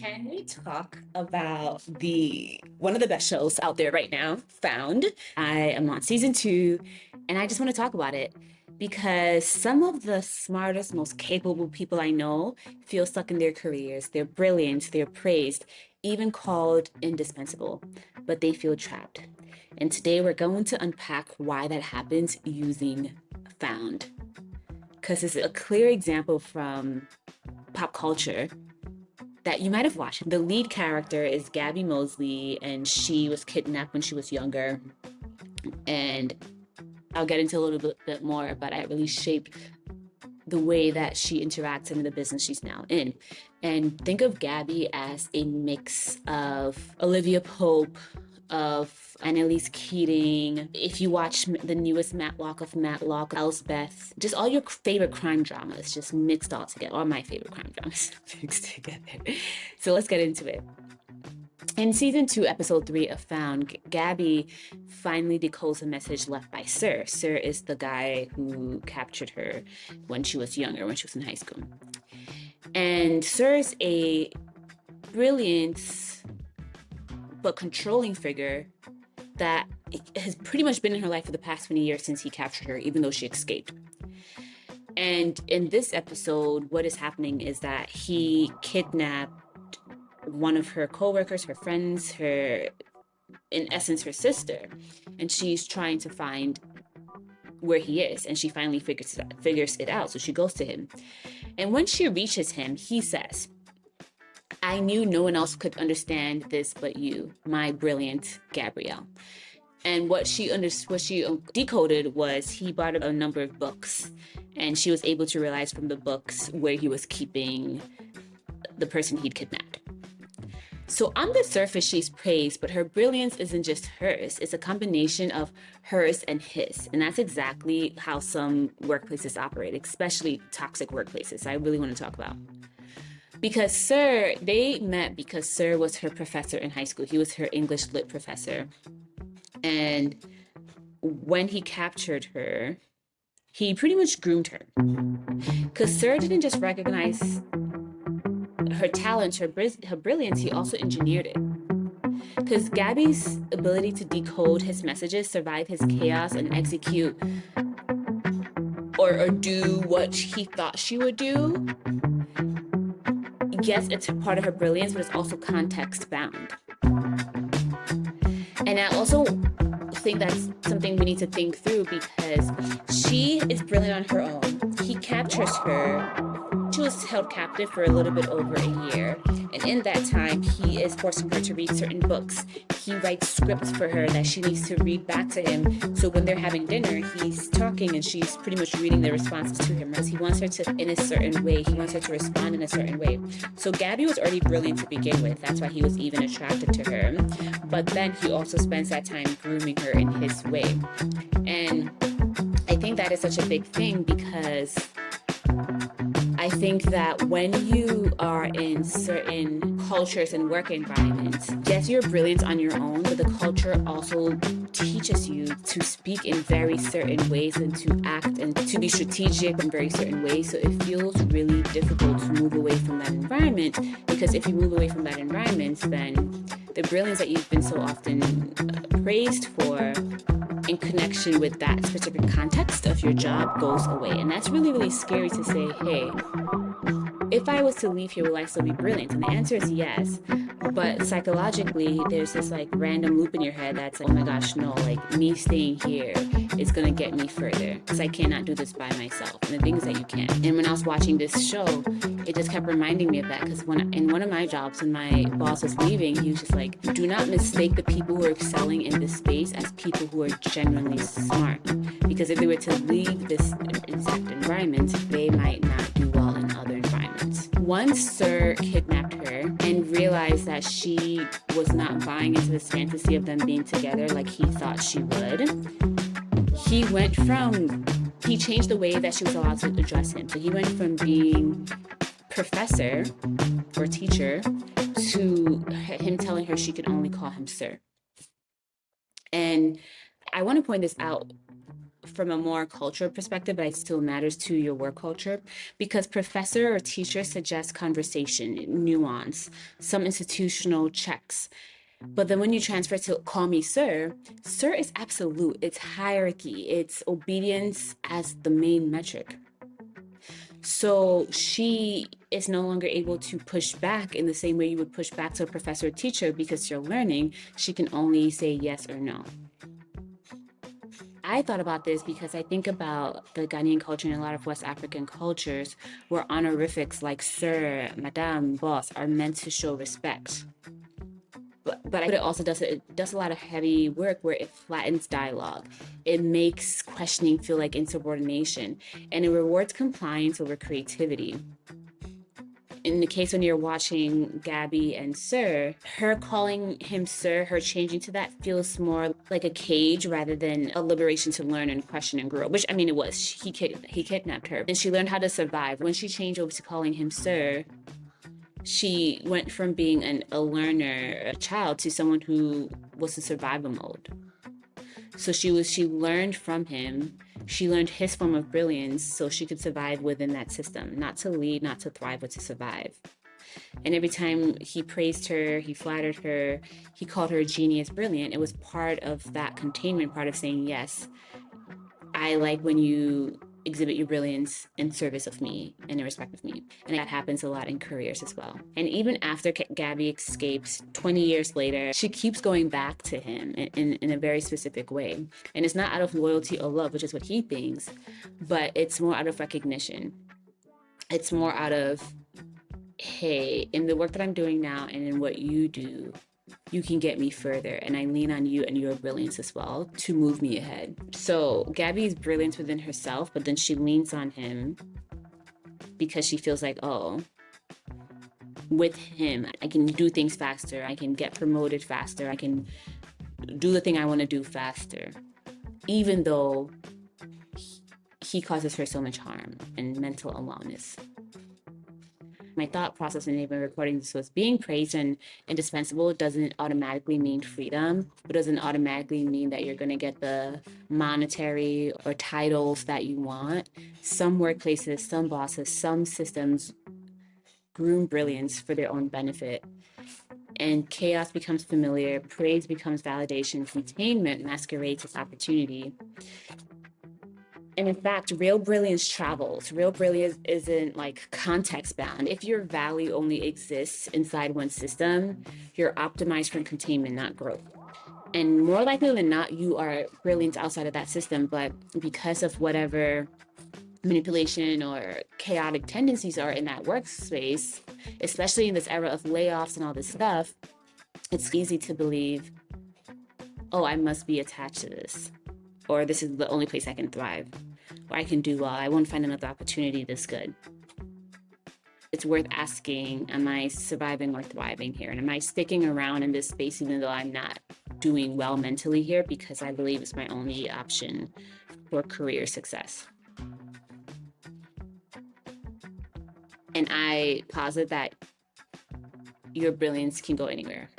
Can we talk about the one of the best shows out there right now, Found? I am on season 2, and I just want to talk about it because some of the smartest, most capable people I know feel stuck in their careers. They're brilliant, they're praised, even called indispensable, but they feel trapped. And today we're going to unpack why that happens using Found. Because it's a clear example from pop culture that you might have watched. The lead character is Gabi Mosley, and she was kidnapped when she was younger. And I'll get into a little bit more, but it really shaped the way that she interacts in the business she's now in. And think of Gabi as a mix of Olivia Pope, of Annalise Keating. If you watch the newest Matlock, Elsbeth, just all your favorite crime dramas just mixed all together. All my favorite crime dramas mixed together. So let's get into it. In season 2, episode 3 of Found, Gabi finally decodes a message left by Sir. Sir is the guy who captured her when she was younger, when she was in high school. And Sir's a brilliant but controlling figure that has pretty much been in her life for the past 20 years since he captured her, even though she escaped. And in this episode, what is happening is that he kidnapped one of her co-workers, her friends, in essence, her sister. And she's trying to find where he is. And she finally figures it out. So she goes to him. And when she reaches him, he says, "I knew no one else could understand this but you, my brilliant Gabrielle." And what she decoded was he bought a number of books, and she was able to realize from the books where he was keeping the person he'd kidnapped. So on the surface, she's praised, but her brilliance isn't just hers. It's a combination of hers and his. And that's exactly how some workplaces operate, especially toxic workplaces. I really want to talk about. Because they met because Sir was her professor in high school. He was her English lit professor. And when he captured her, he pretty much groomed her. Because Sir didn't just recognize her talent, her brilliance, he also engineered it. Because Gabi's ability to decode his messages, survive his chaos, and execute or do what he thought she would do, yes, it's part of her brilliance, but it's also context bound. And I also think that's something we need to think through because she is brilliant on her own. He captures her. She was held captive for a little bit over a year. And in that time, he is forcing her to read certain books. He writes scripts for her that she needs to read back to him. So when they're having dinner, he's talking and she's pretty much reading the responses to him because he wants her to in a certain way. He wants her to respond in a certain way. So Gabi was already brilliant to begin with. That's why he was even attracted to her. But then he also spends that time grooming her in his way. And I think that is such a big thing because I think that when you are in certain cultures and work environments, yes, you're brilliant on your own, but the culture also teaches you to speak in very certain ways and to act and to be strategic in very certain ways. So it feels really difficult to move away from that environment because if you move away from that environment, then the brilliance that you've been so often praised for in connection with that specific context of your job goes away. And that's really, really scary to say, hey, if I was to leave here, will I still be brilliant? And the answer is yes. But psychologically, there's this like random loop in your head that's like, oh my gosh, no, like me staying here is going to get me further because I cannot do this by myself. And the thing is that you can. And when I was watching this show, it just kept reminding me of that because in one of my jobs, when my boss was leaving, he was just like, do not mistake the people who are excelling in this space as people who are genuinely smart. Because if they were to leave this exact environment, they might not do well in other environments. Once Sir kidnapped her and realized that she was not buying into this fantasy of them being together like he thought she would, he changed the way that she was allowed to address him. So he went from being professor or teacher to him telling her she could only call him Sir. And I want to point this out from a more cultural perspective, but it still matters to your work culture, because professor or teacher suggests conversation, nuance, some institutional checks. But then when you transfer to call me sir, sir is absolute. It's hierarchy. It's obedience as the main metric. So she is no longer able to push back in the same way you would push back to a professor or teacher, because you're learning. She can only say yes or no. I thought about this because I think about the Ghanaian culture and a lot of West African cultures where honorifics like sir, madame, boss are meant to show respect. But it also does a lot of heavy work where it flattens dialogue. It makes questioning feel like insubordination, and it rewards compliance over creativity. In the case when you're watching Gabi and Sir, her calling him Sir, her changing to that feels more like a cage rather than a liberation to learn and question and grow, which I mean it was. He kidnapped her and she learned how to survive. When she changed over to calling him Sir, she went from being a learner, a child, to someone who was in survival mode. So she learned from him. She learned his form of brilliance so she could survive within that system, not to lead, not to thrive, but to survive. And every time he praised her, he flattered her, he called her a genius, brilliant, it was part of that containment, part of saying, yes, I like when you exhibit your brilliance in service of me and in respect of me. And that happens a lot in careers as well. And even after Gabi escapes 20 years later, she keeps going back to him in a very specific way. And it's not out of loyalty or love, which is what he thinks, but it's more out of recognition. It's more out of, hey, in the work that I'm doing now and in what you do, you can get me further, and I lean on you and your brilliance as well to move me ahead. So Gabi is brilliant within herself, but then she leans on him because she feels like, oh, with him, I can do things faster, I can get promoted faster, I can do the thing I want to do faster, even though he causes her so much harm and mental unwellness. My thought process in even recording this was being praised and indispensable doesn't automatically mean freedom. It doesn't automatically mean that you're going to get the monetary or titles that you want. Some workplaces, some bosses, some systems groom brilliance for their own benefit. And chaos becomes familiar, praise becomes validation, containment masquerades as opportunity. And in fact, real brilliance travels. Real brilliance isn't like context bound. If your value only exists inside one system, you're optimized for containment, not growth. And more likely than not, you are brilliant outside of that system, but because of whatever manipulation or chaotic tendencies are in that workspace, especially in this era of layoffs and all this stuff, it's easy to believe, oh, I must be attached to this, or this is the only place I can thrive, or I can do well, I won't find another opportunity this good. It's worth asking, am I surviving or thriving here? And am I sticking around in this space even though I'm not doing well mentally here, because I believe it's my only option for career success? And I posit that your brilliance can go anywhere,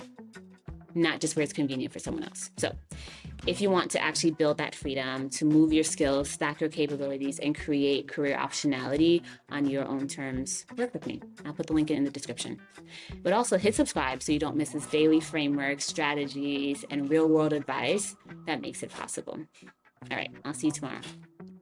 not just where it's convenient for someone else. So if you want to actually build that freedom to move your skills, stack your capabilities, and create career optionality on your own terms, work with me. I'll put the link in the description. But also hit subscribe so you don't miss this daily framework, strategies, and real world advice that makes it possible. All right, I'll see you tomorrow.